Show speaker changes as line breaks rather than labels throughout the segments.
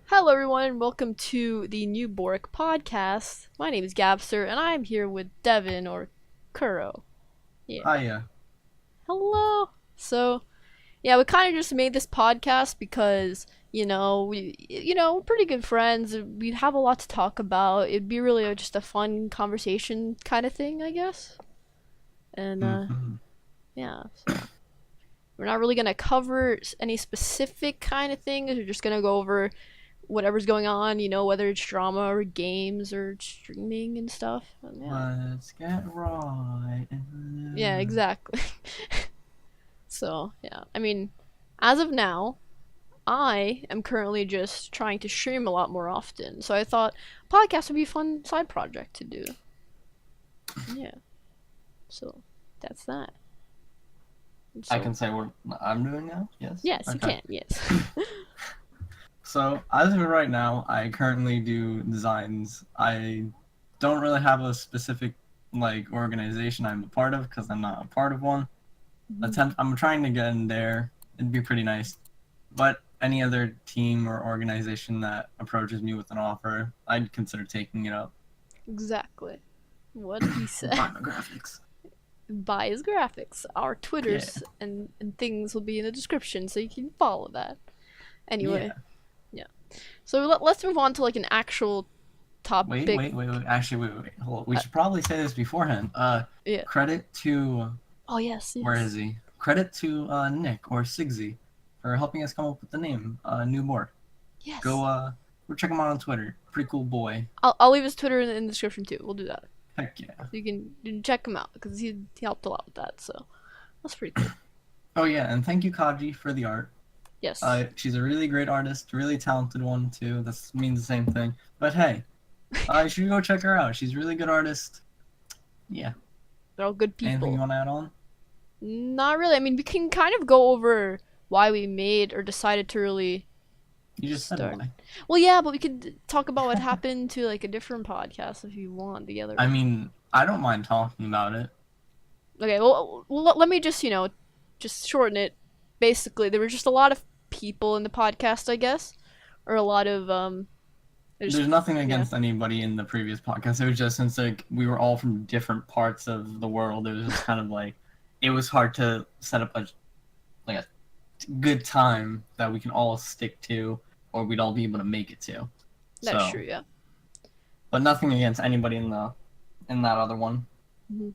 Hello, everyone, and welcome to the new Bork podcast. My name is Gabster, and I'm here with Devin or Kuro. Yeah.
Hiya.
Hello. So, yeah, we kind of just made this podcast because we're pretty good friends. We have a lot to talk about. It'd be really just a fun conversation kind of thing, I guess. And
Hmm.
yeah. So we're not really gonna cover any specific kind of things. We're just gonna go over whatever's going on, whether it's drama or games or streaming and stuff. And yeah.
Let's get right
Yeah,
into
exactly. So, yeah. I mean, as of now, I am currently just trying to stream a lot more often. So I thought podcast would be a fun side project to do. Yeah. So that's that.
I
So
can say what I'm doing now? Yes?
yes, you
Okay.
can. Yes.
So, as of right now, I currently do designs. I don't really have a specific organization I'm a part of because I'm not a part of one. I'm trying to get in there. It'd be pretty nice. But any other team or organization that approaches me with an offer, I'd consider taking it up.
Exactly. What did he say?
Buy my graphics.
Buy his graphics. Our
Yeah.
Twitters and things will be in the description so you can follow that. Anyway,
Yeah.
yeah. So let's move on to like an actual
Wait,
topic.
wait, wait, wait. Actually, wait. Hold on. We
Uh,
should probably say this beforehand.
yeah.
Credit to
Oh yes,
where
yes.
is he? Credit to Nick or Sigsy for helping us come up with the name. New Bork.
Yes.
Go check him out on Twitter. Pretty cool boy.
I'll leave his Twitter in the description too. We'll do that.
Heck yeah.
So you can check him out because he helped a lot with that. So that's pretty cool.
Oh yeah, and thank you Kaji for the art.
Yes.
She's a really great artist, really talented one too. That means the same thing. But hey, you should go check her out. She's a really good artist. Yeah.
They're all good
Anything you
people.
want to add on?
Not really. I mean, we can kind of go over why we made or decided to really
You just said
start.
why.
Well, yeah, but we could talk about what happened to like a different podcast if you want together.
I mean, I don't mind talking about it.
Okay, well, let me just just shorten it. Basically, there were just a lot of people in the podcast, I guess, or a lot of just
There's nothing
yeah,
against anybody in the previous podcast. It was just since we were all from different parts of the world, it was just kind of like it was hard to set up a good time that we can all stick to, or we'd all be able to make it to.
that's
So,
true, yeah.
but nothing against anybody in that other one.
hmm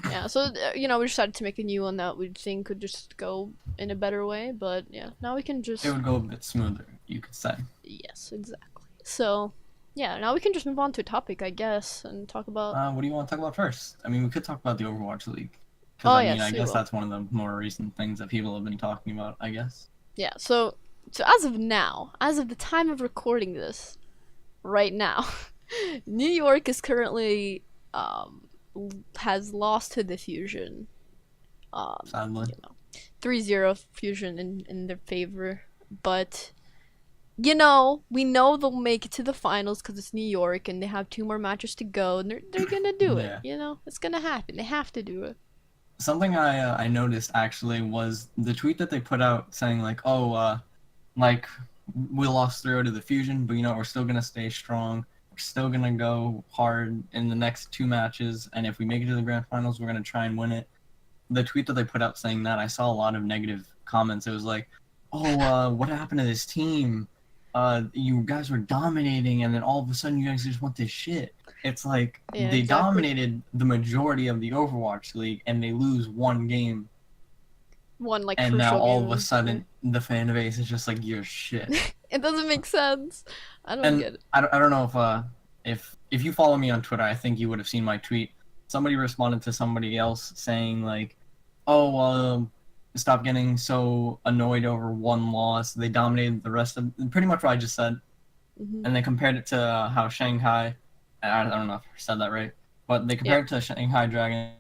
Yeah, so we decided to make a new one that we think could just go in a better way, but yeah, now we can
It
just
would go a bit smoother, you could say.
yes, exactly. So yeah, now we can just move on to a topic, I guess, and talk about.
What do you want to talk about first? I mean, we could talk about the Overwatch League, because
Oh
I mean, I
yes, we
guess
will.
that's one of the more recent things that people have been talking about. I guess.
Yeah, so as of now, as of the time of recording this, right now, New York is currently has lost to the Fusion.
Sadly.
3-0 Fusion in their favor, but we know they'll make it to the finals because it's New York and they have two more matches to go, and they're gonna do it.
Yeah.
It's gonna happen. They have to do it.
Something I noticed actually was the tweet that they put out saying like, oh, like we lost 3 to the Fusion, but we're still gonna stay strong. We're still gonna go hard in the next 2 matches, and if we make it to the grand finals, we're gonna try and win it. The tweet that they put out saying that, I saw a lot of negative comments. It was like, oh, what happened to this team? You guys were dominating, and then all of a sudden you guys just want this shit. It's like
Yeah,
they
exactly.
dominated the majority of the Overwatch League, and they lose one game,
One like
and now
crucial
all of a
game. Yeah.
sudden the fan base is just like you're shit.
It doesn't make sense. I don't
And
get it.
I don't know if you follow me on Twitter, I think you would have seen my tweet. Somebody responded to somebody else saying like, "Oh, stop getting so annoyed over one loss. They dominated the rest of pretty much what I just said."
hmm
And they compared it to how Shanghai. I don't know if I said that right, but they
Yeah,
compared it to Shanghai Dragon,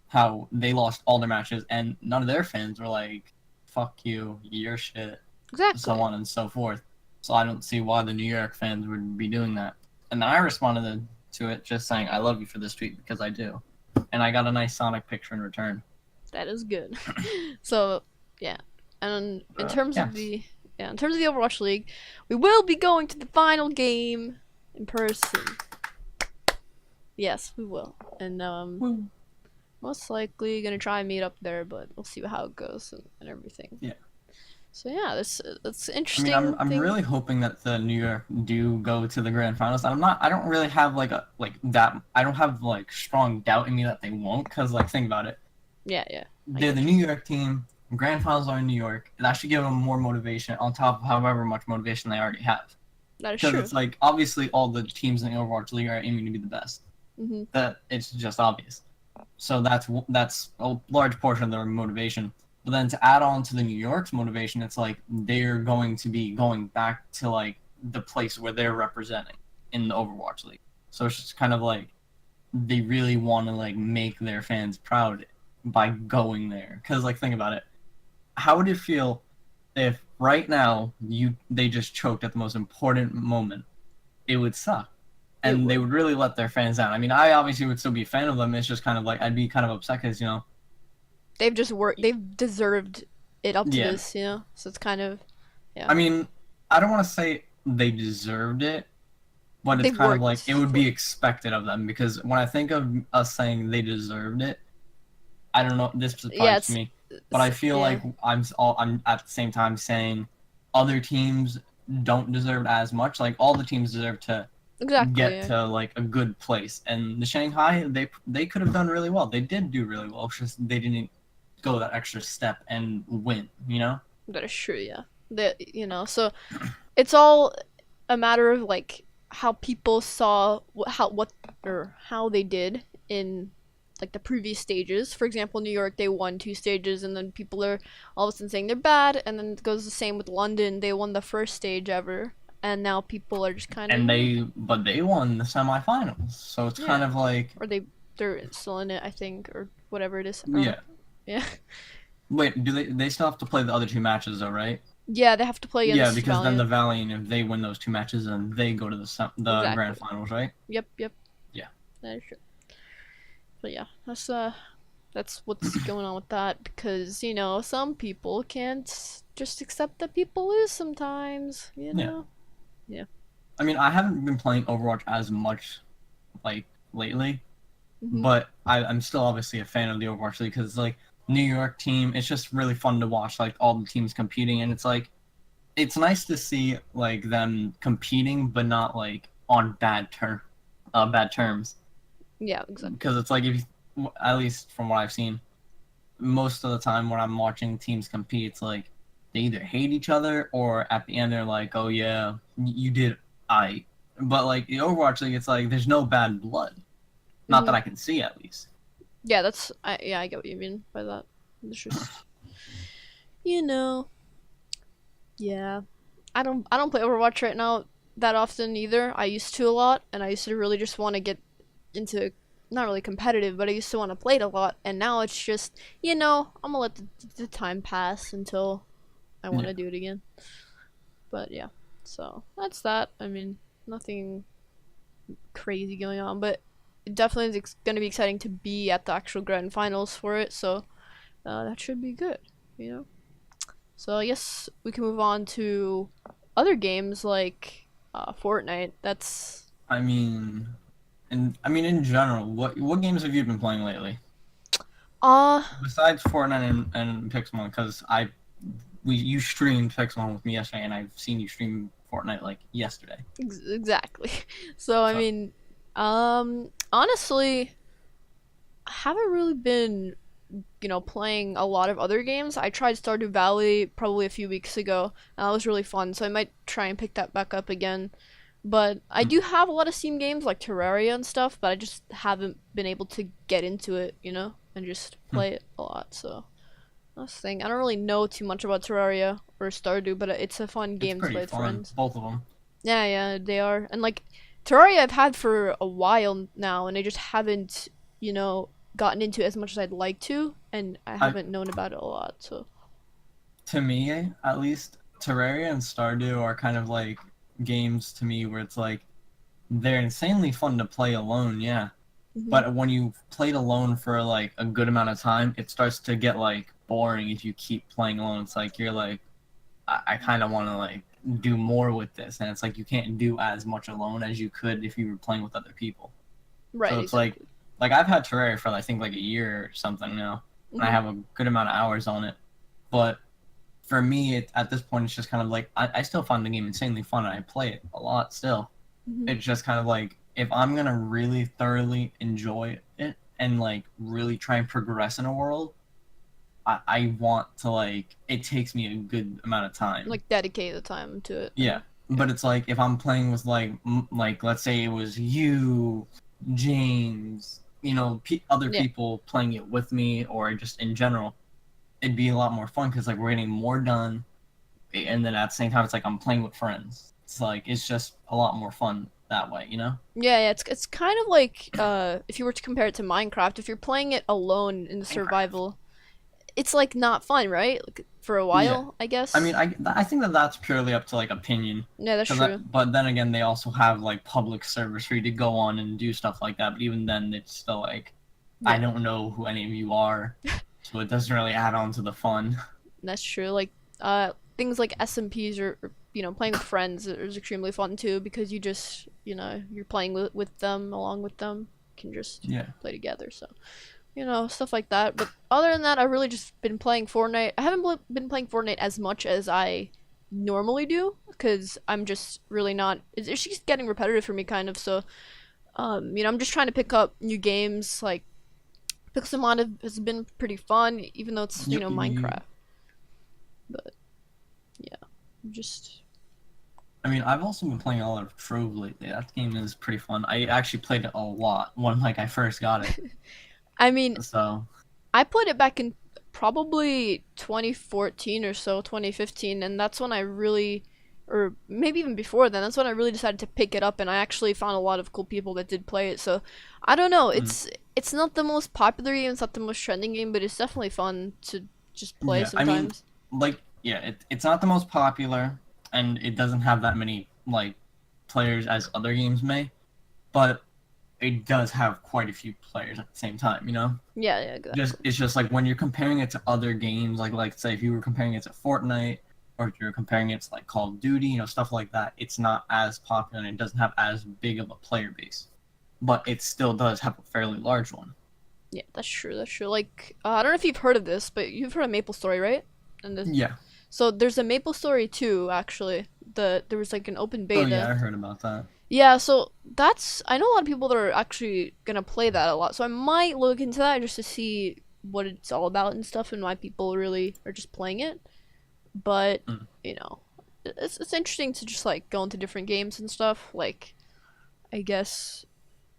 how they lost all their matches, and none of their fans were like, "Fuck you, you're shit," so
exactly.
on and so forth. So I don't see why the New York fans would be doing that. And I responded to it just saying, "I love you for this tweet because I do," and I got a nice Sonic picture in return.
That is good. So yeah, and in terms
Yeah,
of the yeah, in terms of the Overwatch League, we will be going to the final game in person. Yes, we will, and
Woo.
most likely gonna try and meet up there, but we'll see how it goes and everything.
Yeah.
So yeah, that's an
I mean, I'm
interesting
I'm
thing.
really hoping that the New York do go to the grand finals. I don't really have I don't have like strong doubt in me that they won't, because like think about it.
Yeah, yeah, I
They're the
get you.
New York team. Grand finals are in New York. That should give them more motivation on top of however much motivation they already have.
That is
Because
true.
it's like obviously all the teams in the Overwatch League are aiming to be the best.
Mhm.
That it's just obvious. So that's a large portion of their motivation. But then to add on to the New York's motivation, it's like they're going to be going back to like the place where they're representing in the Overwatch League. So it's just kind of like they really want to like make their fans proud by going there. Because like think about it, how would it feel if right now they just choked at the most important moment? It would suck,
It
and they
would.
would really let their fans down. I mean, I obviously would still be a fan of them. It's just kind of like I'd be kind of upset because
They've just worked. They've deserved it up to
yeah.
this, you know. So it's kind of, yeah.
I mean, I don't want to say they deserved it, but it's
They've
kind of
worked
like it would
for
be
it.
expected of them because when I think of us saying they deserved it, I don't know. This is
Yeah,
probably just me, but I feel
yeah,
like I'm at the same time saying other teams don't deserve as much. Like all the teams deserve to
exactly.
get
Yeah.
to like a good place, and the Shanghai they could have done really well. They did do really well. It's just they didn't go that extra step and win.
That is true. Yeah. That so it's all a matter of like how people saw how they did in like the previous stages. For example, New York, they won two stages, and then people are all of a sudden saying they're bad, and then it goes the same with London. They won the first stage ever, and now people are just kind of
And they won the semifinals, so it's kind
yeah,
of like
or they're still in it, I think, or whatever it is. I don't know.
yeah.
Yeah,
Wait, do they still have to play the other two matches though, right?
yeah, they have to play
Yeah,
against
because then the
Valiant.
Valiant, if they win those two matches, then they go to the grand
Exactly.
finals, right?
Yep, yep.
Yeah.
That is true. But yeah, that's what's going on with that because some people can't just accept that people lose sometimes.
Yeah.
Yeah.
I mean, I haven't been playing Overwatch as much like lately,
Mhm.
but I'm still obviously a fan of the Overwatch League because like New York team, it's just really fun to watch like all the teams competing, and it's like it's nice to see like them competing, but not like on bad terms.
Yeah. Exactly.
Because it's like if you, at least from what I've seen, most of the time when I'm watching teams compete, it's like they either hate each other or at the end they're like, "Oh yeah, you did I." But like the Overwatch League, it's like there's no bad blood, not that
Mhm.
I can see at least.
Yeah. I get what you mean by that. It's just you know. Yeah. I don't play Overwatch right now that often either. I used to a lot, and I used to really just want to get into not really competitive, but I used to want to play it a lot, and now it's just I'm gonna let the time pass until I want
Yeah,
to do it again. But yeah, so that's that. I mean, nothing crazy going on, but it definitely is gonna be exciting to be at the actual grand finals for it. So that should be good, you know. So I guess we can move on to other games like Fortnite. That's
I mean, and I mean in general, what games have you been playing lately
uh
besides Fortnite and Pixelmon? Because you streamed Pixelmon with me yesterday, and I've seen you stream Fortnite like yesterday.
exactly. So I
So
mean, honestly, I haven't really been playing a lot of other games. I tried Stardew Valley probably a few weeks ago, and that was really fun. So I might try and pick that back up again. But I do have a lot of Steam games like Terraria and stuff, but I just haven't been able to get into it, and just play it a lot. So that's the thing. I don't really know too much about Terraria or Stardew, but it's a fun
it's
game to
pretty
play with
fun,
friends.
both of them.
Yeah, yeah, they are. And like Terraria I've had for a while now and I just haven't, gotten into it as much as I'd like to and I
I
haven't known about it a lot. So,
To me, at least, Terraria and Stardew are kind of like games to me where it's like they're insanely fun to play alone, yeah.
mhm.
But when you've played alone for like a good amount of time, it starts to get like boring if you keep playing alone. It's like you're like, I kind of want to like do more with this, and it's like you can't do as much alone as you could if you were playing with other people.
Right,
So it's like
exactly.
I've had Terraria for I think like a year or something now, and I
Hmm.
have a good amount of hours on it. But for me, at this point, it's just kind of like I still find the game insanely fun, and I play it a lot still.
Hmm.
It's just kind of like if I'm gonna really thoroughly enjoy it and like really try and progress in a world, I want to like it takes me a good amount of time.
Like dedicate the time to it,
Yeah,
and yeah,
but it's like if I'm playing with like let's say it was you, James, other
yeah,
people playing it with me or just in general, it'd be a lot more fun because like we're getting more done, and then at the same time it's like I'm playing with friends. It's like it's just a lot more fun that way, you know?
yeah. It's kind of like if you were to compare it to Minecraft, if you're playing it alone in the
Minecraft.
survival, it's like not fun, right? Like, for a
Yeah.
while, I
I mean,
guess.
I think that that's purely up to like opinion,
Yeah, that's
because
true.
but then again, they also have like public servers for you to go on and do stuff like that. But even then, it's still like I
Yeah,
don't know who any of you are, so it doesn't really add on to the fun.
that's true. Like things like SMPs or playing with friends is extremely fun too because you just you're playing with them along with them. You can just
Yeah.
play together. So stuff like that. But other than that, I've really just been playing Fortnite. I haven't been playing Fortnite as much as I normally do because I'm just really not. It's just getting repetitive for me, kind of. So, I'm just trying to pick up new games. Like Pixelmon has been pretty fun, even though it's
You
Minecraft. But yeah, just
I mean, I've also been playing a lot of Trove lately. That game is pretty fun. I actually played it a lot when like I first got it.
I mean,
So
I played it back in probably 2014 or so, 2015, and that's when I really, or maybe even before then, that's when I really decided to pick it up, and I actually found a lot of cool people that did play it. So I don't know,
mm,
it's not the most popular game, it's not the most trending game, but it's definitely fun to just play
yeah, I mean,
sometimes.
like yeah, it's not the most popular, and it doesn't have that many like players as other games may, but it does have quite a few players at the same time.
Yeah, yeah,
Just
exactly.
it's just like when you're comparing it to other games, like say if you were comparing it to Fortnite or if you're comparing it to like Call of Duty, stuff like that, it's not as popular and it doesn't have as big of a player base, but it still does have a fairly large one.
Yeah, that's true. That's true. Like, I don't know if you've heard of this, but you've heard of Maple Story, right? And
Yeah.
so there's a Maple Story 2, actually. There was like an open
Oh yeah,
beta.
I heard about that.
Yeah, so that's I know a lot of people that are actually gonna play that a lot. So I might look into that just to see what it's all about and stuff and why people really are just playing it. But,
Mm.
you know, it's interesting to just like go into different games and stuff. Like, I guess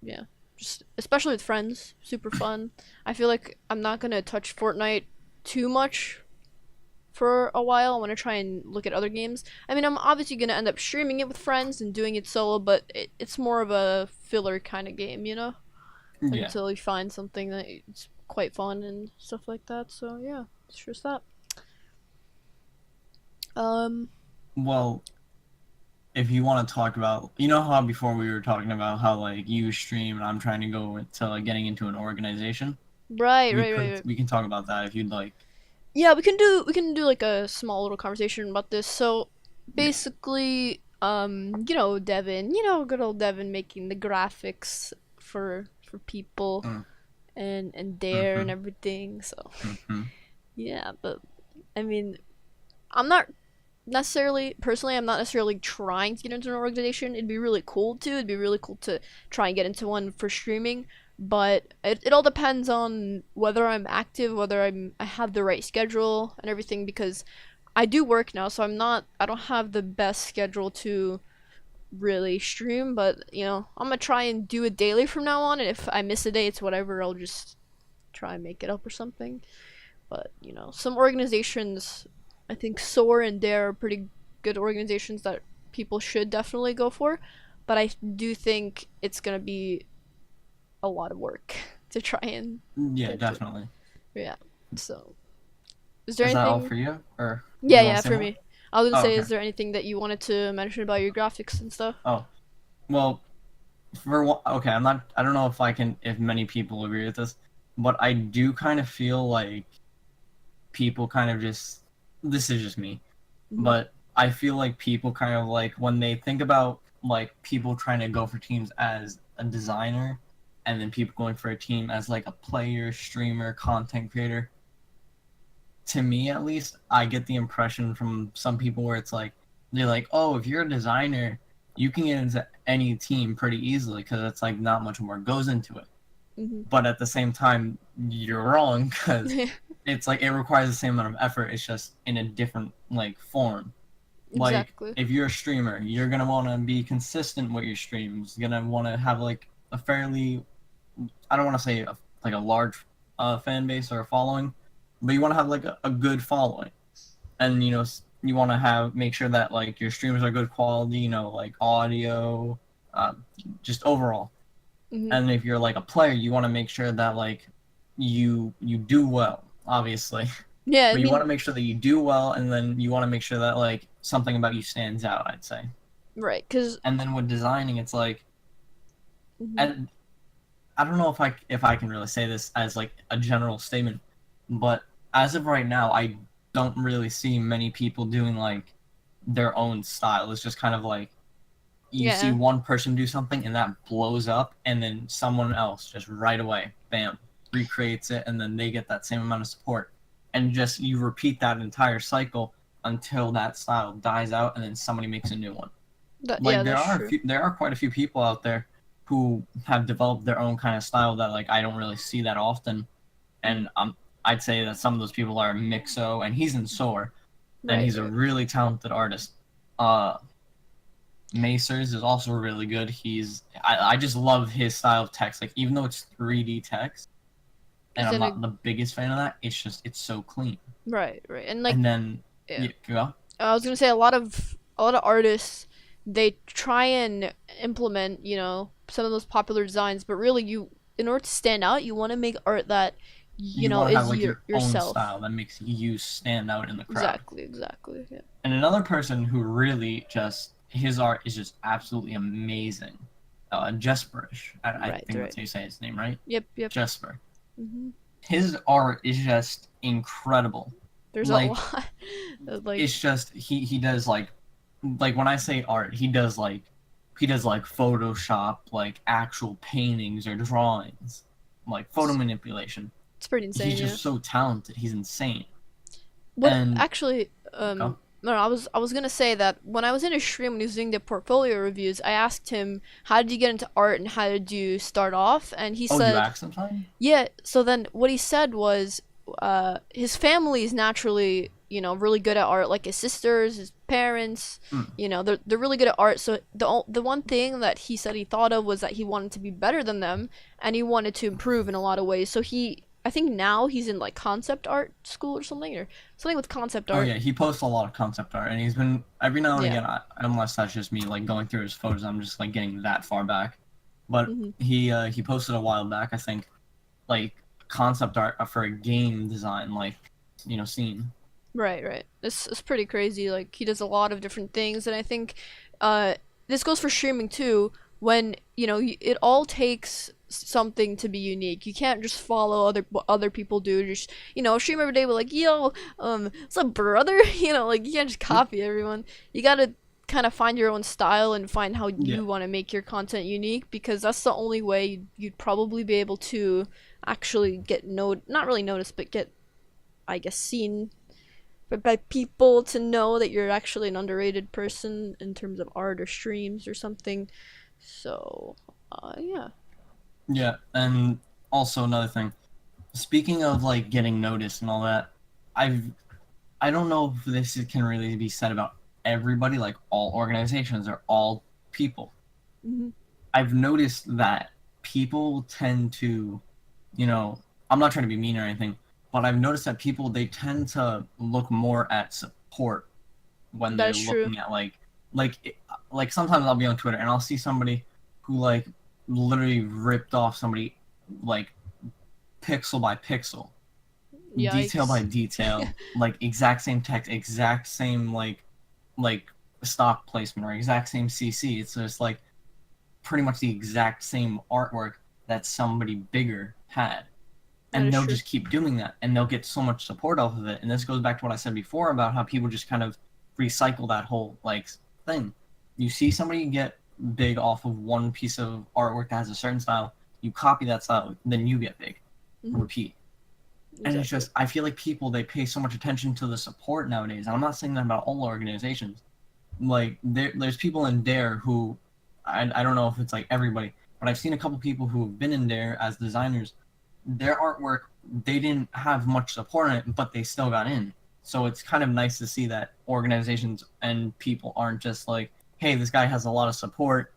yeah, just especially with friends, super fun. I feel like I'm not gonna touch Fortnite too much for a while. I want to try and look at other games. I mean, I'm obviously gonna end up streaming it with friends and doing it solo, but it's more of a filler kind of game,
Yeah.
until you find something that it's quite fun and stuff like that. So yeah, it's just that. Um,
Well, if you want to talk about, how before we were talking about how like you stream and I'm trying to go into like getting into an organization.
right,
We
right,
could
right, right.
we can talk about that if you'd like.
Yeah, we can do like a small little conversation about this. So
Yeah.
basically, Devin, good old Devin making the graphics for people
Mm,
and Dare and
mm-hmm.
everything. So
Mm-hmm.
yeah, but I mean, I'm not necessarily personally I'm not necessarily trying to get into an organization. It'd be really cool to. It'd be really cool to try and get into one for streaming, but it all depends on whether I'm active, whether I have the right schedule and everything because I do work now, so I don't have the best schedule to really stream, but I'm gonna try and do it daily from now on, and if I miss a day, it's whatever. I'll just try and make it up or something. But some organizations, I think Soar and Dare are pretty good organizations that people should definitely go for. But I do think it's gonna be a lot of work to try and
Yeah,
get to.
definitely.
Yeah. So, is there
Is that all
anything?
for you, or
Yeah,
you want
yeah,
to say
for
more?
me. I was gonna
Oh,
say,
okay.
is there anything that you wanted to mention about your graphics and stuff?
Oh, well, okay. I don't know if if many people agree with this, but I do kind of feel like people kind of just. This is just me.
Hmm.
But I feel like people kind of like when they think about like people trying to go for teams as a designer and then people going for a team as like a player, streamer, content creator, to me at least, I get the impression from some people where it's like they're like, "Oh, if you're a designer, you can get into any team pretty easily because it's like not much more goes into it."
Hmm.
But at the same time, you're wrong because it's like it requires the same amount of effort. It's just in a different like form. Like
Exactly.
if you're a streamer, you're gonna want to be consistent with your streams. You're gonna want to have like a fairly, I don't want to say like a large fan base or a following, but you want to have like a good following, and you want to have make sure that like your streams are good quality. Like audio, uh, just overall.
Hmm.
And if you're like a player, you want to make sure that like you do well, obviously.
Yeah, I
But you want
mean,
to make sure that you do well, and then you want to make sure that like something about you stands out, I'd say.
right, because
And then with designing, it's like,
hmm,
and I don't know if I can really say this as like a general statement, but as of right now, I don't really see many people doing like their own style. It's just kind of like you see
yeah,
one person do something and that blows up, and then someone else just right away, bam, recreates it, and then they get that same amount of support, and just you repeat that entire cycle until that style dies out, and then somebody makes a new one.
yeah,
Like
that's true.
there are quite a few people out there who have developed their own kind of style that like I don't really see that often,
Hmm.
and I'd say that some of those people are Mixo, and he's in Soar, and
Right,
he's a
right.
really talented artist. Uh, Macers is also really good. I just love his style of text. Like even though it's 3D text, and
It's
I'm
in a
not the biggest fan of that, it's so clean.
right, right, and like,
And then
yeah,
yeah, go.
I was gonna say a lot of artists they try and implement some of those popular designs, but really in order to stand out, you want to make art that
You want to have
is
like your own
yourself.
style that makes you stand out in the crowd.
Exactly, exactly. Yeah.
And another person who really just his art is just absolutely amazing. Jesperish. I
Right,
think
right.
that's how you say his name, right?
Yep, yep.
Jesper.
Hmm.
His art is just incredible.
There's a
Like
lot of like
it's just he does like when I say art, he does like Photoshop, like actual paintings or drawings, like photo
it's,
manipulation.
it's pretty
He's
insane. Yeah.
just so talented. He's insane.
What
And
actually?
go.
No, I was gonna say that when I was in his stream when he was doing the portfolio reviews, I asked him how did you get into art and how did you start off, and he
Oh, you
said,
asked sometime?
yeah. So then what he said was, his family is naturally really good at art, like his sisters, his parents.
Hmm.
They're really good at art. So the one thing that he said he thought of was that he wanted to be better than them, and he wanted to improve in a lot of ways. So I think now he's in like concept art school or something with concept
Oh
art.
yeah, he posts a lot of concept art, and he's been every now and
Yeah.
again. Unless that's just me, like going through his photos, I'm just like getting that far back. But
Hmm.
he posted a while back, I think, like concept art for a game design, like scene.
Right, right. It's pretty crazy. Like he does a lot of different things, and I think uh, this goes for streaming too. When it all takes something to be unique. You can't just follow what other people do. Just stream every day, but like what's up, brother? Like you can't just
Yep.
copy everyone. You gotta kind of find your own style and find how
Yeah.
you want to make your content unique because that's the only way you'd probably be able to actually get not really noticed, but get I guess seen by people to know that you're actually an underrated person in terms of art or streams or something. So, yeah.
Yeah, and also another thing. Speaking of like getting noticed and all that, I've I don't know if this can really be said about everybody, like all organizations or all people.
Hmm.
I've noticed that people tend to, you know, I'm not trying to be mean or anything, but I've noticed that people they tend to look more at support when they're
That's true.
looking at like like sometimes I'll be on Twitter and I'll see somebody who like literally ripped off somebody like pixel by pixel, detail by
Yikes.
detail, like exact same text, exact same like stock placement or exact same CC. It's just like pretty much the exact same artwork that somebody bigger had.
That
And
is
they'll
true.
just keep doing that and they'll get so much support off of it. And this goes back to what I said before about how people just kind of recycle that whole like thing. You see somebody get big off of one piece of artwork that has a certain style, you copy that style, then you get big.
Mm-hmm.
Repeat. And it's
Exactly.
just I feel like people they pay so much attention to the support nowadays. And I'm not saying that about all organizations. Like there's people in Dare who I don't know if it's like everybody, but I've seen a couple people who have been in Dare as designers. Their artwork they didn't have much support in it, but they still got in. So it's kind of nice to see that organizations and people aren't just like, hey, this guy has a lot of support,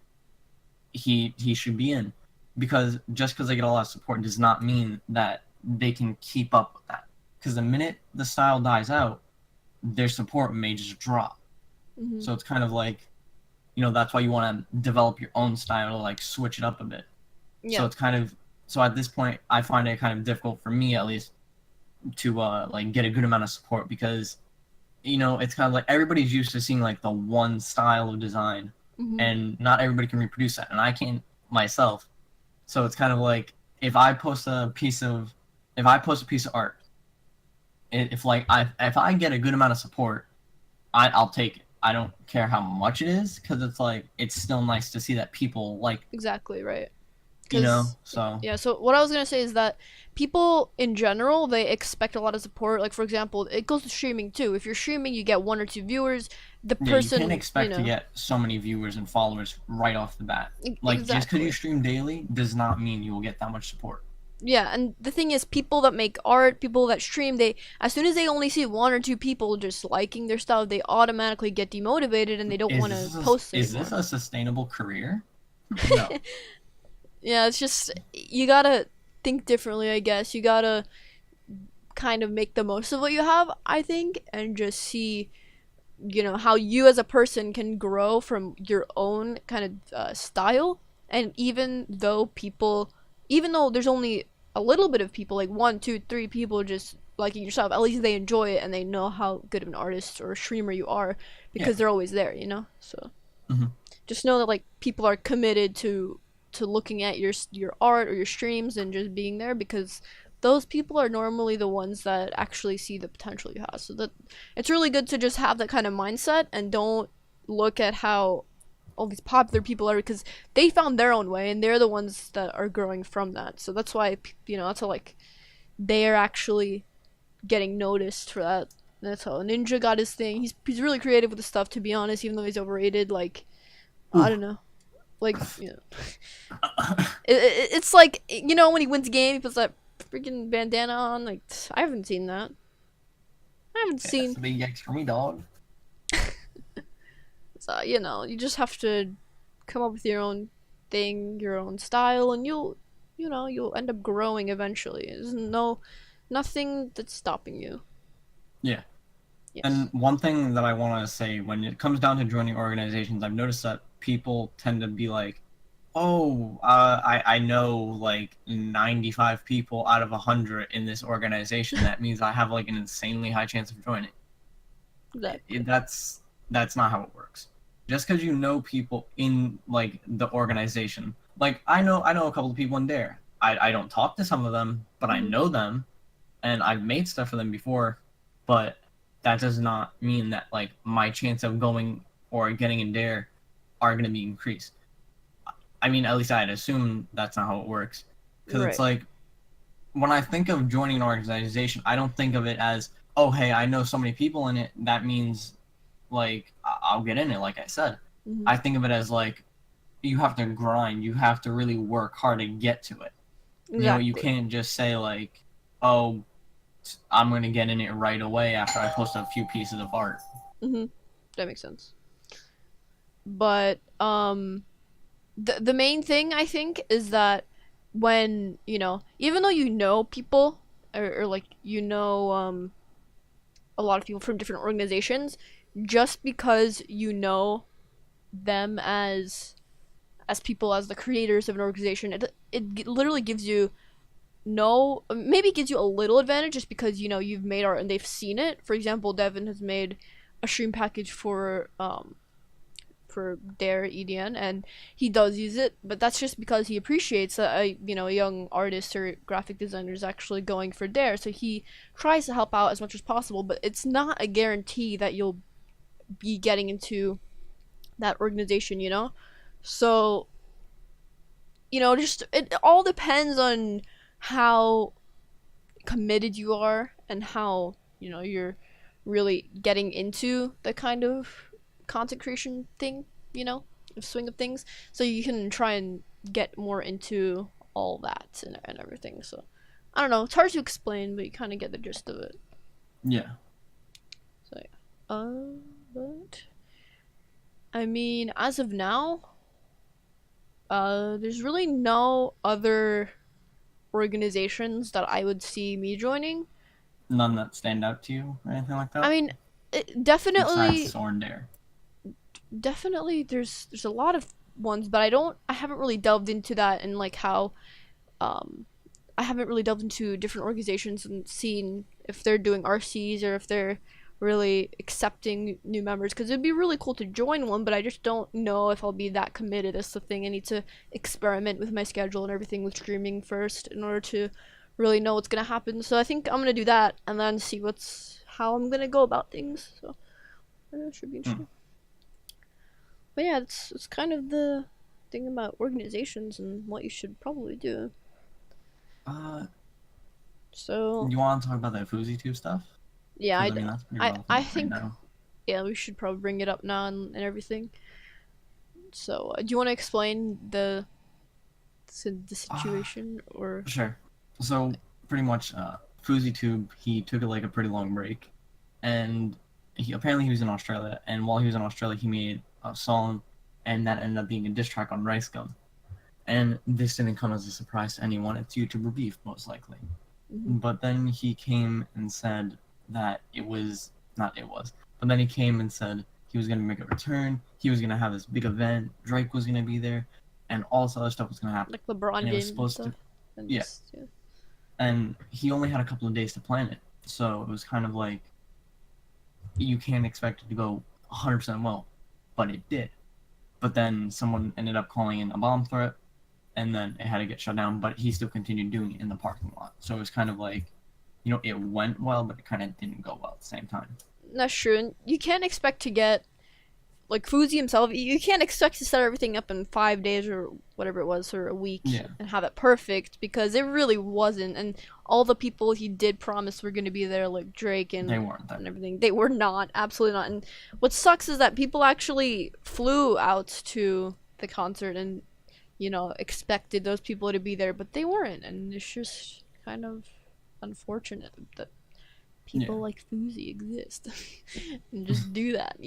he should be in. Because just because they get a lot of support does not mean that they can keep up with that. Because the minute the style dies out, their support may just drop.
Mm-hmm.
So it's kind of like, that's why you want to develop your own style to like switch it up a bit. So
Yeah.
it's kind of so at this point I find it kind of difficult for me at least to like get a good amount of support because it's kind of like everybody's used to seeing like the one style of design
Mm-hmm.
and not everybody can reproduce that and I can't myself. So it's kind of like if I post a piece of art, if I get a good amount of support, I'll take it. I don't care how much it is because it's like it's still nice to see that people like
Exactly, right. Because
so
yeah, so what I was gonna say is that people in general they expect a lot of support. Like for example, it goes to streaming too. If you're streaming, you get one or two viewers. The
yeah, you can't
person,
expect to get so many viewers and followers right off the bat. Like just because you
exactly.
stream daily does not mean you will get that much support.
Yeah, and the thing is, people that make art, people that stream, they as soon as they only see one or two people just liking their stuff, they automatically get demotivated and they don't
Is
want to
this a,
post
is this
anymore.
a sustainable career? No.
Yeah, it's just you gotta think differently, I guess. You gotta kind of make the most of what you have, I think, and just see, how you as a person can grow from your own kind of style. And even though there's only a little bit of people, like one, two, three people just liking yourself, at least they enjoy it and they know how good of an artist or a streamer you are
Yeah.
because they're always there, So
Hmm.
just know that like people are committed to looking at your art or your streams and just being there because those people are normally the ones that actually see the potential you have. So that it's really good to just have that kind of mindset and don't look at how all these popular people are because they found their own way and they're the ones that are growing from that. So that's why that's how like they're actually getting noticed for that. That's how Ninja got his thing. He's really creative with the stuff, to be honest, even though he's overrated. Like I
Ooh.
don't know, like it's like when he wins a game, he puts that freaking bandana on. Like I haven't seen that. I haven't
Yeah, that's
seen.
a big yikes for me, dog.
So, you just have to come up with your own thing, your own style, and you'll end up growing eventually. There's nothing that's stopping you.
Yeah.
Yes.
And one thing that I want to say when it comes down to joining organizations, I've noticed that people tend to be like, "Oh, I know like 95 people out of 100 in this organization. That means I have like an insanely high chance of joining."
Exactly.
That's not how it works. Just because you know people in like the organization, like I know a couple of people in there. I don't talk to some of them, but I
Hmm.
know them, and I've made stuff for them before, but that does not mean that like my chance of going or getting in there are going to be increased. I mean, at least I'd assume that's not how it works, because it's
Right.
like when I think of joining an organization, I don't think of it as, oh hey, I know so many people in it, that means like I'll get in it. Like I said,
Hmm.
I think of it as like you have to grind, you have to really work hard to get to it. You
Exactly.
can't just say like, oh, I'm gonna get in it right away after I post a few pieces of art.
Hmm. That makes sense. But the main thing I think is that when even though people or like a lot of people from different organizations, just because you know them as people as the creators of an organization, it literally gives you no maybe it gives you a little advantage just because you've made art and they've seen it. For example, Devin has made a stream package for their EDN, and he does use it, but that's just because he appreciates that a young artist or graphic designer is actually going for Dare, so he tries to help out as much as possible. But it's not a guarantee that you'll be getting into that organization, you know? So, just it all depends on how committed you are and how, you're really getting into the kind of content creation thing, swing of things. So you can try and get more into all that and everything. So I don't know, it's hard to explain, but you kind of get the gist of it.
Yeah.
So yeah. But I mean, as of now, there's really no other organizations that I would see me joining.
None that stand out to you or anything like
I
that?
mean,
Besides
definitely,
Sorndare.
there's a lot of ones, but I haven't really delved into that and like how um I haven't really delved into different organizations and seen if they're doing RCs or if they're really accepting new members, because it'd be really cool to join one, but I just don't know if I'll be that committed. That's the thing. I need to experiment with my schedule and everything with streaming first in order to really know what's gonna happen. So I think I'm gonna do that and then see what's how I'm gonna go about things. So it should be
Hmm.
interesting. But yeah, it's kind of the thing about organizations and what you should probably do.
Uh,
So
you want to talk about that Fousey Tube stuff?
yeah,
Because I mean that's pretty
I
relevant right
think
now.
yeah, we should probably bring it up now and everything. So do you want to explain the
Uh,
situation or?
sure. So pretty much, Fousey Tube he took like a pretty long break, and he was in Australia, and while he was in Australia, he made a song, and that ended up being a diss track on Rice Gum. And this didn't come as a surprise to anyone. It's YouTuber beef, most likely.
Mhm.
But then he came and said that it was not it was. But then he came and said he was gonna make a return. He was gonna have this big event. Drake was gonna be there, and all this other stuff was gonna happen.
Like LeBron
And it was
James and
supposed
stuff,
to,
and
yeah.
just yeah.
And he only had a couple of days to plan it, so it was kind of like you can't expect it to go 100% well, but it did. But then someone ended up calling in a bomb threat, and then it had to get shut down. But he still continued doing it in the parking lot, so it was kind of like, it went well, but it kind of didn't go well at the same time.
That's true. And you can't expect to get like Fousey himself. You can't expect to set everything up in 5 days or whatever it was, or a week,
Yeah,
and have it perfect, because it really wasn't. And all the people he did promise were going to be there, like Drake
they
and
weren't there.
everything, they were not. Absolutely not. And what sucks is that people actually flew out to the concert and expected those people to be there, but they weren't. And it's just kind of unfortunate that people
Yeah.
like Fousey exist and just do that.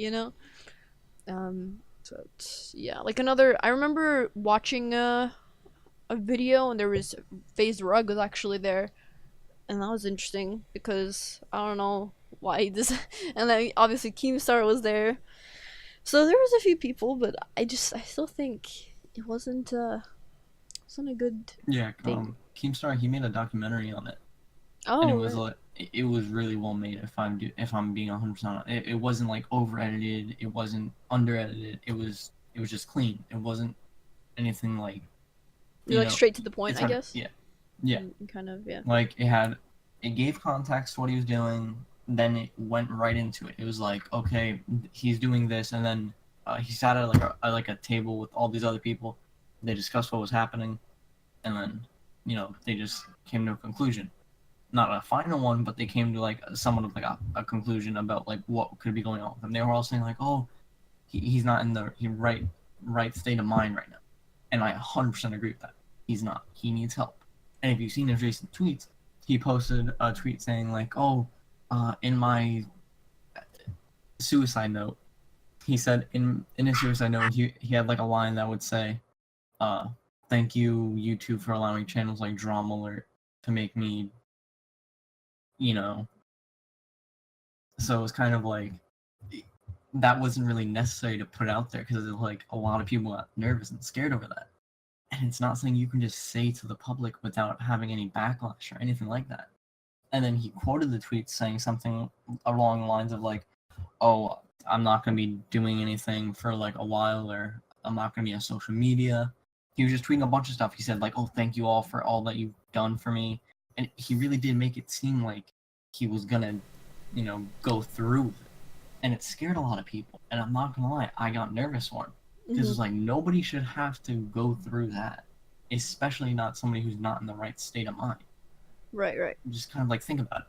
So yeah, like another. I remember watching a video and there was FaZe Rug was actually there, and that was interesting because I don't know why this, and then obviously Keemstar was there, so there was a few people, but I still think it wasn't a good
Yeah,
thing.
Keemstar he made a documentary on it, and it
Oh
was
right.
like it was really well made. If I'm being 100%, it wasn't like over edited. It wasn't under edited. It was just clean. It wasn't anything like
You're
you
like
know.
straight to the point,
It's
I
kind of
guess.
yeah, yeah.
And kind of yeah.
Like it gave context to what he was doing. Then it went right into it. It was like, okay, he's doing this, and then he sat at like a table with all these other people. They discussed what was happening, and then they just came to a conclusion. Not a final one, but they came to like somewhat of like a conclusion about like what could be going on with him. They were all saying like, oh, he's not in the right state of mind right now, and I 100% agree with that. He's not. He needs help. And if you've seen his recent tweets, he posted a tweet saying like, "Oh, in my suicide note," he said in his suicide note he had like a line that would say, uh, "Thank you YouTube for allowing channels like Drama Alert to make me, you know." So it was kind of like that wasn't really necessary to put out there because like a lot of people got nervous and scared over that. And it's not something you can just say to the public without having any backlash or anything like that. And then he quoted the tweet saying something along the lines of like, "Oh, I'm not going to be doing anything for like a while, or I'm not going to be on social media." He was just tweeting a bunch of stuff. He said like, "Oh, thank you all for all that you've done for me," and he really did make it seem like he was gonna, go through with it. and it scared a lot of people. And I'm not gonna lie, I got nervous for him because
Hmm.
it's like nobody should have to go through that, especially not somebody who's not in the right state of mind.
Right, right.
Just kind of like think about it.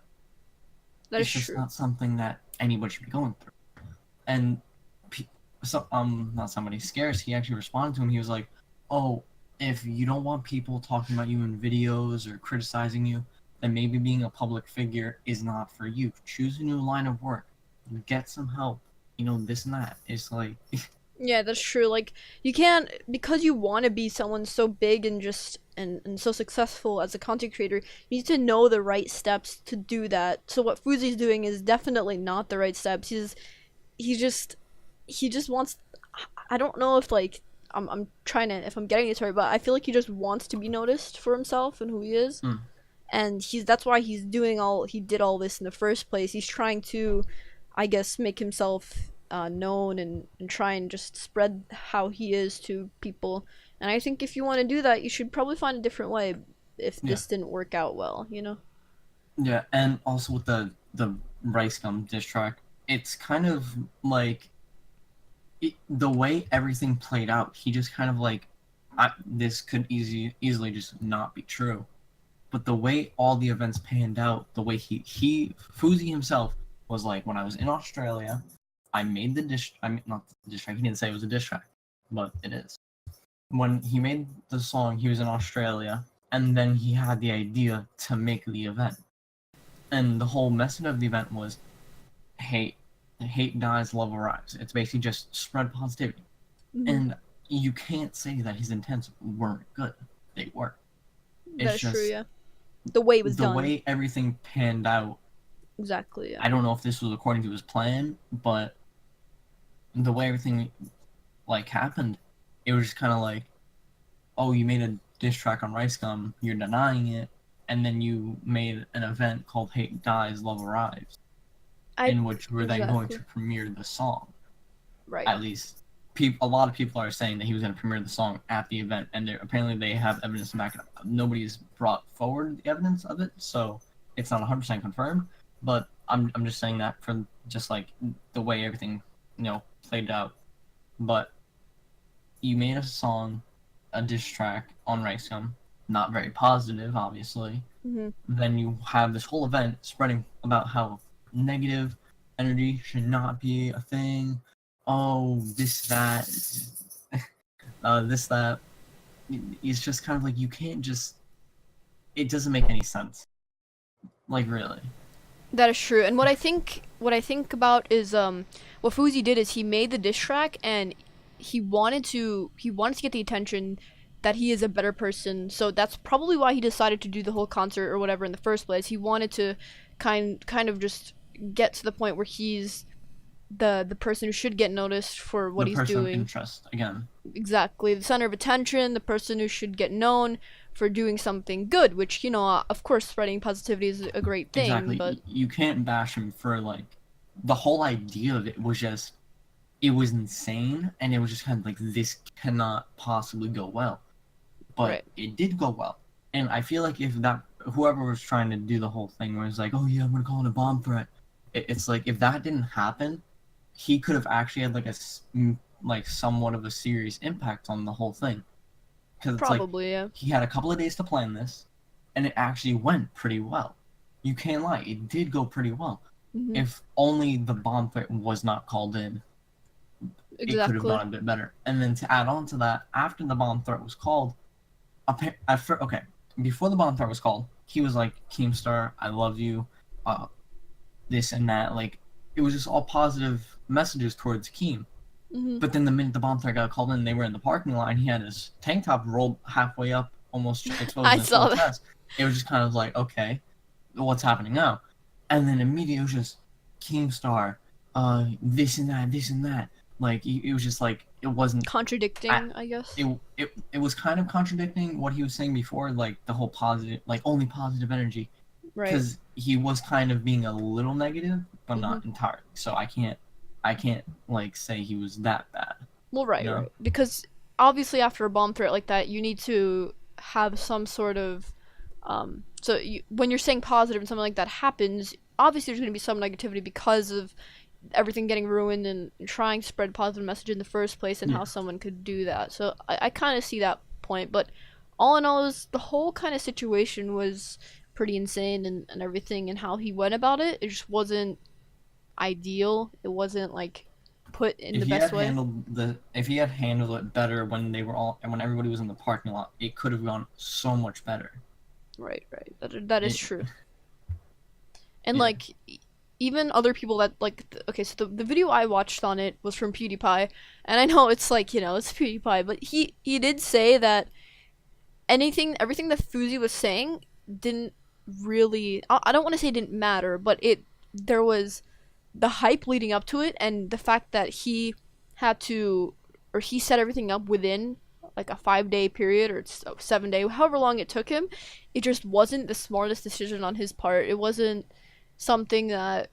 That is
It's just
true.
not something that anybody should be going through. And so not somebody scarce. He actually responded to him. He was like, "Oh, if you don't want people talking about you in videos or criticizing you, then maybe being a public figure is not for you. Choose a new line of work. Get some help. You know, this and that." It's like,
Yeah, that's true. Like you can't because you want to be someone so big and just and so successful as a content creator, you need to know the right steps to do that. So what Fousey's doing is definitely not the right steps. He just he just wants I don't know if like I'm trying to if I'm getting it right, but I feel like he just wants to be noticed for himself and who he is.
hmm,
And that's why he did all this in the first place. He's trying to I guess make himself known and try and just spread how he is to people. And I think if you want to do that, you should probably find a different way if
yeah,
this didn't work out well, you know?
yeah. And also with the Rice Gum diss track, it's kind of like the way everything played out. He just kind of like, this could easily just not be true. But the way all the events panned out, the way he Fousey himself was like, when I was in Australia, I made the dish. I mean, not the dish track. He didn't say it was a dish track, but it is. When he made the song, he was in Australia, and then he had the idea to make the event. And the whole message of the event was hate, hate dies, love arrives. It's basically just spread positivity.
Hmm.
And you can't say that his intents weren't good. They were. It's
That's true,
just
yeah. The way it was
the
done.
way everything panned out.
Exactly, yeah.
I don't know if this was according to his plan, but the way everything like happened, it was just kind of like, oh, you made a diss track on Rice Gum, you're denying it, and then you made an event called Hate Dies, Love Arrives,
I
in which you were then going
exactly.
to premiere the song.
Right.
At least, a lot of people are saying that he was going to premiere the song at the event, and apparently they have evidence to back it up. Nobody's brought forward the evidence of it, so it's not 100% confirmed. But I'm just saying that for just like the way everything played out. But you made a song, a diss track on Rice Gum, not very positive, obviously.
Hmm.
Then you have this whole event spreading about how negative energy should not be a thing. Oh, this, that, this, that. It's just kind of like you can't just. It doesn't make any sense. Like, really.
That is true. And what I think about is what Fuzi did is he made the diss track and he wanted to get the attention that he is a better person. So that's probably why he decided to do the whole concert or whatever in the first place. He wanted to kind of just get to the point where he's the person who should get noticed for what
The
he's
person of
doing.
interest, again.
Exactly, the center of attention, the person who should get known for doing something good, which, of course, spreading positivity is a great thing, but
Exactly. You can't bash him for, like, the whole idea of it was just. It was insane, and it was just kind of like, this cannot possibly go well. But
right.
it did go well. And I feel like if that whoever was trying to do the whole thing was like, oh yeah, I'm gonna call it a bomb threat. It's like if that didn't happen, he could have actually had like like somewhat of a serious impact on the whole thing. Because it's like
Probably, yeah.
he had a couple of days to plan this, and it actually went pretty well. You can't lie, it did go pretty well.
Hmm.
If only the bomb threat was not called in, it could have
Exactly.
gone a bit better. And then to add on to that, after the bomb threat was called, okay, before the bomb threat was called, he was like, Keemstar, I love you, uh, this and that. Like, it was just all positive messages towards Keem.
Hmm.
But then the minute the bomb threat got called in, they were in the parking lot, and he had his tank top rolled halfway up, almost
I
exposing his
saw
full
that.
chest. It was just kind of like, okay, what's happening now? And then immediately it was just Keemstar, this and that, this and that. Like, it was just like, it wasn't I,
Contradicting, I guess.
it was kind of contradicting what he was saying before, like the whole positive, like only positive energy,
Right.
because he was kind of being a little negative, but
Hmm.
not entirely. So I can't like say he was that bad,
Well,
you
right,
know?
right. Because obviously, after a bomb threat like that, you need to have some sort of. When you're saying positive and something like that happens, obviously there's going to be some negativity because of everything getting ruined and trying to spread positive message in the first place and
Yeah.
how someone could do that. So I kind of see that point, but all in all, is the whole kind of situation was pretty insane and everything and how he went about it. It just wasn't ideal. It wasn't like put in the best way.
If he had handled it better when they were all and when everybody was in the parking lot, it could have gone so much better.
Right, right. That is
It,
true. And
yeah.
like even other people that like okay, so the video I watched on it was from PewDiePie, and I know it's like, it's PewDiePie, but he did say that everything that Fousey was saying didn't really, I don't want to say it didn't matter, but there was the hype leading up to it and the fact that had to or he set everything up within like a 5 day period or 7 day, however long it took him. It just wasn't the smartest decision on his part. It wasn't something that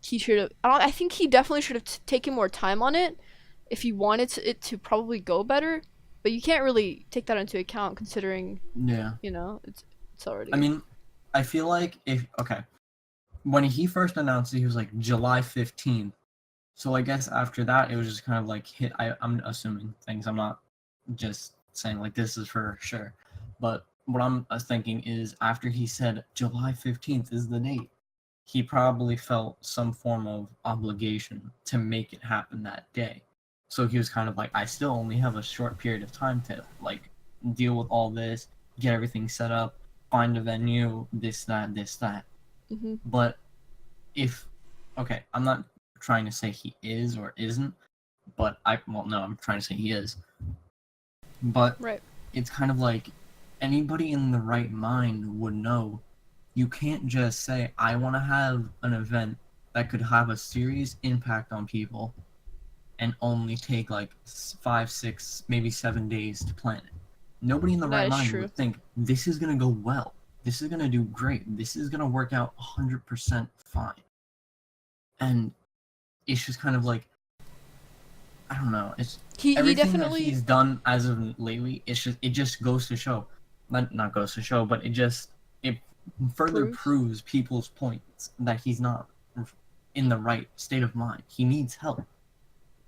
he should have. I think he definitely should have taken more time on it if he wanted it to probably go better. But you can't really take that into account considering,
Yeah.
it's already.
I mean, I feel like if okay, when he first announced it, he was like July 15th. So I guess after that, it was just kind of like hit. I'm assuming things. I'm not just saying like this is for sure. But what I'm thinking is after he said July 15th is the date, he probably felt some form of obligation to make it happen that day. So he was kind of like, I still only have a short period of time to like deal with all this, get everything set up, find a venue, this, that, this, that.
Mm-hmm.
But if, okay, I'm not trying to say he is or isn't, but no, I'm trying to say he is. But
Right.
it's kind of like anybody in the right mind would know you can't just say, I want to have an event that could have a serious impact on people and only take like 5, 6, maybe 7 days to plan it. Nobody in the
That
right
is
mind
true.
would think this is going to go well. This is going to do great. This is going to work out 100% fine. And it's just kind of like, I don't know. It's
He
everything that
definitely.
he's done as of lately. It just goes to show, not goes to show, but it further
Proves.
proves people's points that he's not in the right state of mind. He needs help.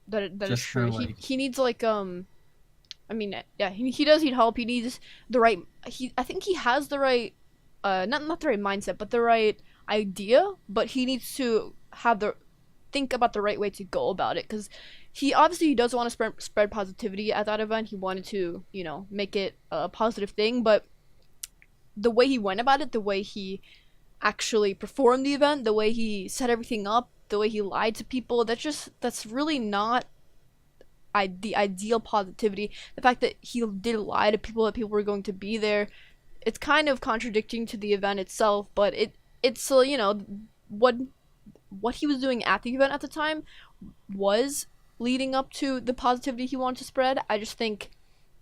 That is
Just kind
true.
of
He
like,
he needs like I mean, yeah, he does need help. He needs the right. I think he has the right, not the right mindset, but the right idea. But he needs to have the think about the right way to go about it because he does want to spread positivity at that event. He wanted to make it a positive thing, but the way he went about it, the way he actually performed the event, the way he set everything up, the way he lied to people, that's really not the ideal positivity. The fact that he did lie to people that people were going to be there, it's kind of contradicting to the event itself. But it's what he was doing at the event at the time was leading up to the positivity he wanted to spread. I just think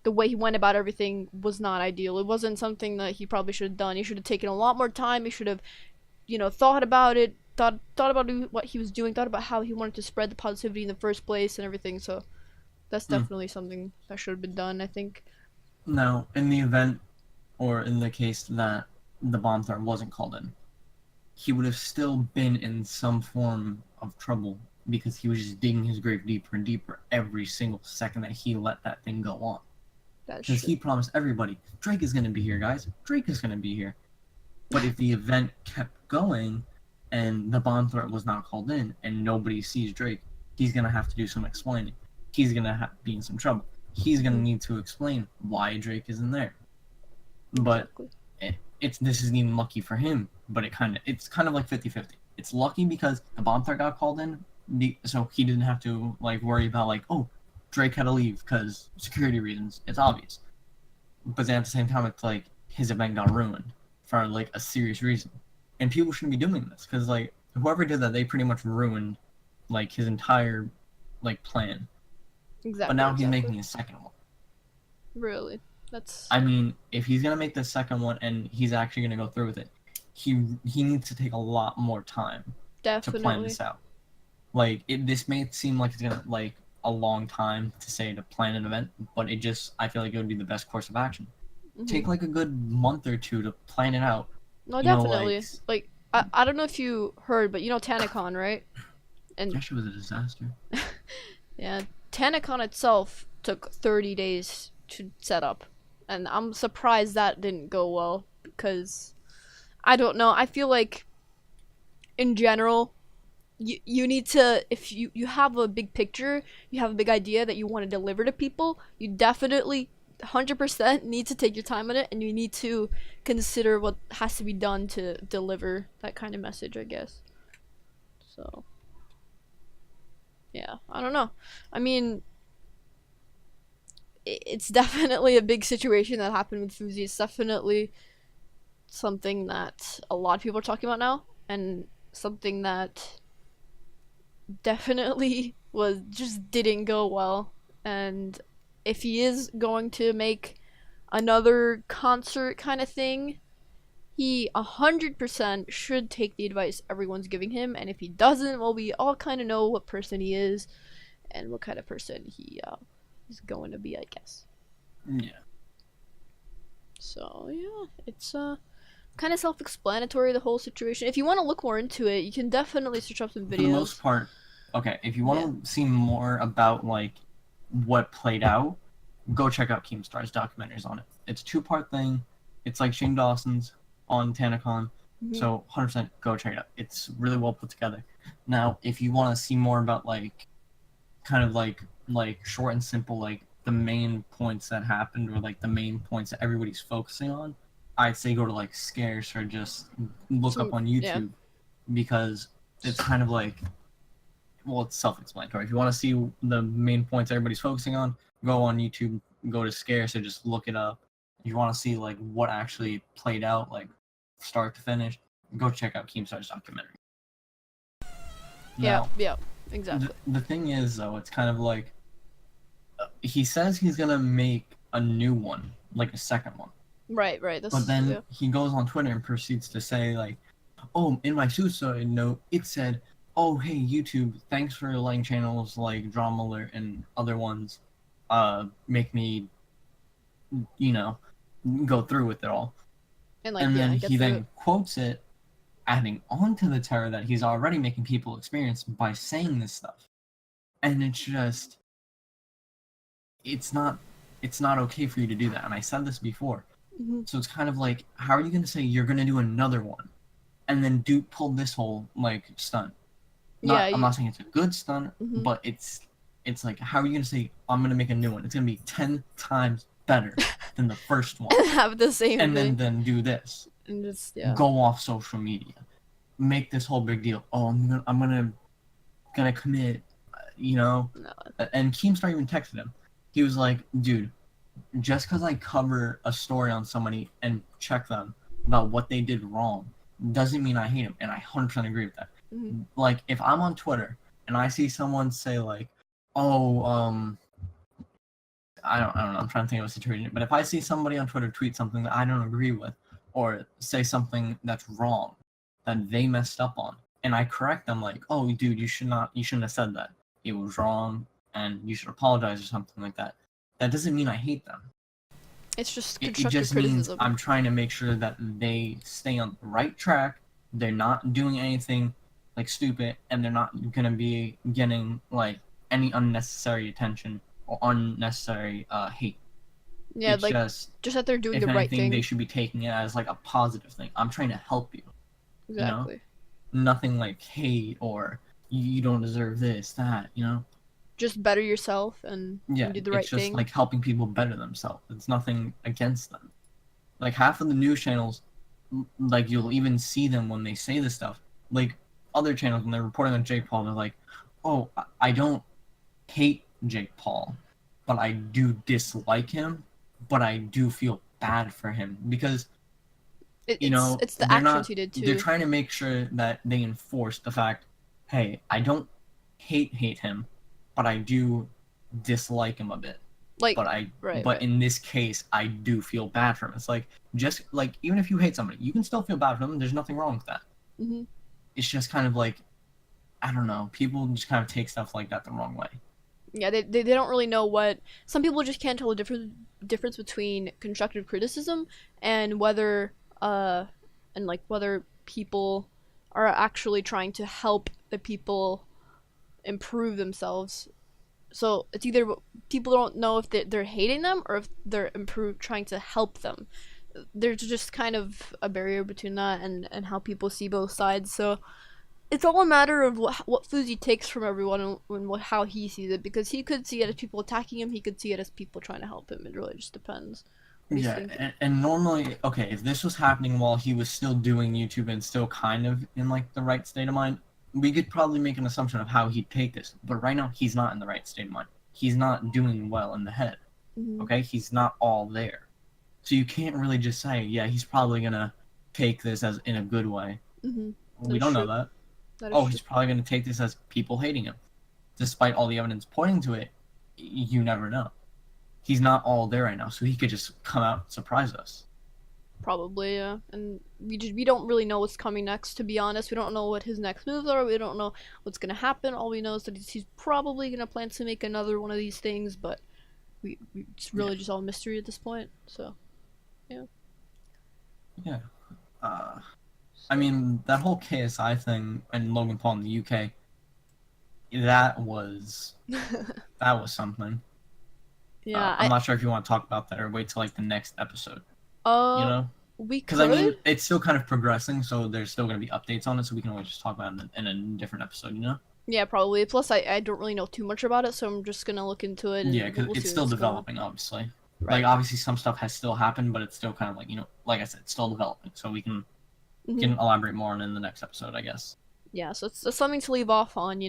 the way he went about everything was not ideal. It wasn't something that he probably should have done. He should have taken a lot more time. He should have thought about it, thought about what he was doing, thought about how he wanted to spread the positivity in the first place and everything. So that's
hmm.
definitely something that should have been done, I think.
Now, in the event or in the case that the bomb threat wasn't called in, he would have still been in some form of trouble because he was just digging his grave deeper and deeper every single second that he let that thing go on.
That's
Because
true.
he promised everybody, Drake is going to be here, guys. Drake is going to be here. But if the event kept going and the bomb threat was not called in and nobody sees Drake, he's going to have to do some explaining. He's going to be in some trouble. He's going to
Mm-hmm.
need to explain why Drake isn't there. But
Exactly.
this isn't even lucky for him, but it's kind of like 50-50. It's lucky because the bomb threat got called in, so he didn't have to like worry about like, oh, Drake had to leave because security reasons. It's obvious. But then at the same time, it's like his event got ruined for like a serious reason, and people shouldn't be doing this because like whoever did that, they pretty much ruined like his entire like plan. But
Exactly.
now he's
Exactly.
making a second one.
Really. That's
I mean, if he's gonna make the second one and he's actually gonna go through with it, he needs to take a lot more time to plan
definitely.
this out. Like this may seem like it's gonna like a long time to say to plan an event, but I feel like it would be the best course of action.
Mm-hmm.
Take like a good month or two to plan it out.
No,
Like
definitely. Like I don't know if you heard, but Tanacon, right? And
That shit was a disaster.
yeah, TanaCon itself took 30 days to set up. And I'm surprised that didn't go well because I don't know. I feel like in general, you need to, if you have a big picture, you have a big idea that you want to deliver to people, you definitely 100% need to take your time on it, and you need to consider what has to be done to deliver that kind of message, I guess. So yeah, I don't know. I mean, it's definitely a big situation that happened with Fousey. It's definitely something that a lot of people are talking about now, and something that definitely was just didn't go well. And if he is going to make another concert kind of thing, he 100% should take the advice everyone's giving him. And if he doesn't, well, we all kind of know what person he is and what kind of person he is going to be, I guess.
Yeah.
So yeah, it's kind of self-explanatory, the whole situation. If you want to look more into it, you can definitely search up some
For the most
videos.
part, okay, if you
Yeah.
want to see more about like what played out, go check out Keemstar's documentaries on it. It's a two-part thing. It's like Shane Dawson's on TanaCon.
Hmm.
So 100% go check it out. It's really well put together. Now, if you want to see more about like kind of like short and simple like the main points that happened or like the main points that everybody's focusing on, I'd say go to like Scarce or just look up
Some
on
yeah.
YouTube because it's kind of like well, it's self-explanatory. If you want to see the main points everybody's focusing on, go on YouTube, go to Scarce, or just look it up. If you want to see like what actually played out, like start to finish, go check out Keemstar's documentary.
Yeah,
Now,
yeah,
the,
exactly.
the thing is, though, it's kind of like he says he's gonna make a new one, like a second one,
Right, right.
but
That's
then
yeah.
he goes on Twitter and proceeds to say like, "Oh, in my suicide note, it said." Oh, hey YouTube! Thanks for letting channels like Drama Alert and other ones make me go through with it all.
And like
And then
yeah, get
he
through it.
then quotes it, adding on to the terror that he's already making people experience by saying this stuff. And it's just it's not it's not okay for you to do that. And I said this before.
Hmm.
So it's kind of like, how are you gonna say you're gonna do another one and then pull this whole like stunt?
Yeah,
I'm
you.
not saying it's a good stunt,
Hmm.
but it's like, how are you gonna say I'm gonna make a new one? It's gonna be 10 times better than the first one,
And have the same
and
thing,
then do this.
and just yeah.
Go off social media, make this whole big deal. Oh, I'm gonna commit, you know.
No.
And Keemstar even texted him. He was like, dude, just because I cover a story on somebody and check them about what they did wrong doesn't mean I hate them, and I 100% agree with that.
Hmm.
Like if I'm on Twitter and I see someone say like, "Oh, I don't know. I'm trying to think of a situation. But if I see somebody on Twitter tweet something that I don't agree with, or say something that's wrong, that they messed up on, and I correct them like, "Oh, dude, you shouldn't have said that. It was wrong, and you should apologize or something like that." That doesn't mean I hate them.
It's just
It
constructive
just means
criticism.
I'm trying to make sure that they stay on the right track. They're not doing anything like stupid, and they're not gonna be getting like any unnecessary attention or unnecessary hate.
Yeah,
It's
like
just,
just that they're doing
if
the right
anything, they
thing.
should be taking it as like a positive thing. I'm trying to help you, you know?
Exactly.
Nothing like hate or you don't deserve this, that, you know?
Just better yourself and
Yeah,
do the
it's
right
just
thing.
like helping people better themselves. It's nothing against them. Like half of the news channels, like you'll even see them when they say this stuff. Like other channels when they're reporting on Jake Paul, they're like, "Oh, I don't hate Jake Paul, but I do dislike him, but I do feel bad for him because
It's the actions he did
they're
too.
trying to make sure that they enforce the fact, hey, I don't hate him, but I do dislike him a bit.
Like
But I
right,
but
right.
in this case I do feel bad for him. It's like, just like, even if you hate somebody, you can still feel bad for them. There's nothing wrong with that.
Hmm.
It's just kind of like, I don't know, people just kind of take stuff like that the wrong way.
Yeah, they don't really know what some people just can't tell the difference between constructive criticism and whether and like whether people are actually trying to help the people improve themselves. So it's either people don't know if they're hating them or if they're trying to help them. There's just kind of a barrier between that and how people see both sides. So it's all a matter of what Fousey takes from everyone and how he sees it, because he could see it as people attacking him, he could see it as people trying to help him. It really just depends. What do you
Yeah,
think?
and normally, okay, if this was happening while he was still doing YouTube and still kind of in like the right state of mind, we could probably make an assumption of how he'd take this. But right now, he's not in the right state of mind. He's not doing well in the head.
Mm-hmm.
Okay, he's not all there. So you can't really just say, yeah, he's probably gonna take this as in a good way.
Mm-hmm. That
We
is
don't know
true.
that.
That is
Oh,
true.
he's probably gonna take this as people hating him. Despite all the evidence pointing to it, you never know. He's not all there right now, so he could just come out and surprise us.
Probably, yeah. And we don't really know what's coming next. To be honest, we don't know what his next moves are. We don't know what's gonna happen. All we know is that he's probably gonna plan to make another one of these things, but it's
Yeah,
really just all mystery at this point. So yeah.
yeah. I
So
mean, that whole KSI thing and Logan Paul in the UK, that was something.
yeah,
I'm not sure if you want to talk about that or wait till like the next episode. You
uh
know,
we
because I
could.
mean, it's still kind of progressing, so there's still going to be updates on it, so we can always just talk about it in a different episode. You know?
Yeah, probably. Plus, I don't really know too much about it, so I'm just gonna look into it
Yeah,
and
because
we'll see
it's still
what's going on.
developing, obviously. Like
Right.
obviously, some stuff has still happened, but it's still kind of like like I said, it's still developing, so we
Hmm.
can elaborate more on it in the next episode, I guess.
Yeah, so it's something to leave off on.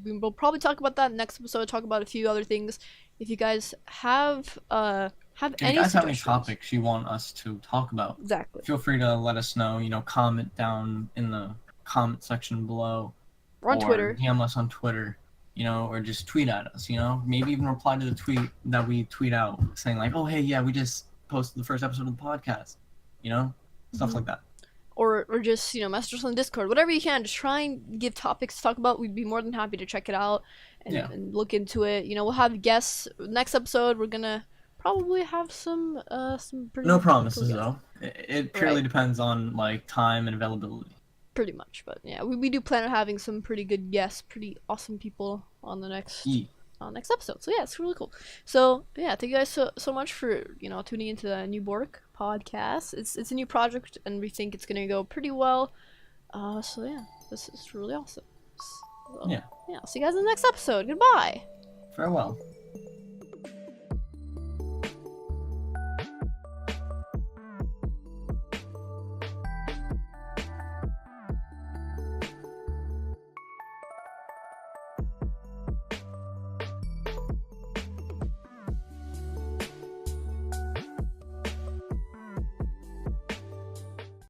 We'll probably talk about that next episode. Talk about a few other things. If you guys have
If you
any
guys have any
suggestions,
topics you want us to talk about,
exactly.
feel free to let us know. Comment down in the comment section below,
We're on
or
Twitter.
DM us on Twitter, or just tweet at us. Maybe even reply to the tweet that we tweet out saying like, "Oh, hey, yeah, we just posted the first episode of the podcast." Stuff
Hmm.
like that.
Or just message us on Discord. Whatever you can. Just try and give topics to talk about. We'd be more than happy to check it out
Yeah.
and look into it. We'll have guests next episode. We're gonna probably have some
No
pretty cool
promises
guests.
though. It purely
Right.
depends on like time and availability.
Pretty much, but yeah, we do plan on having some pretty good guests, pretty awesome people on the
Yeah.
next episode. So yeah, it's really cool. So yeah, thank you guys so much for tuning into the new Bork podcast. It's a new project, and we think it's gonna go pretty well. So yeah, this is really awesome. So
Yeah.
yeah, see you guys in the next episode. Goodbye.
Farewell.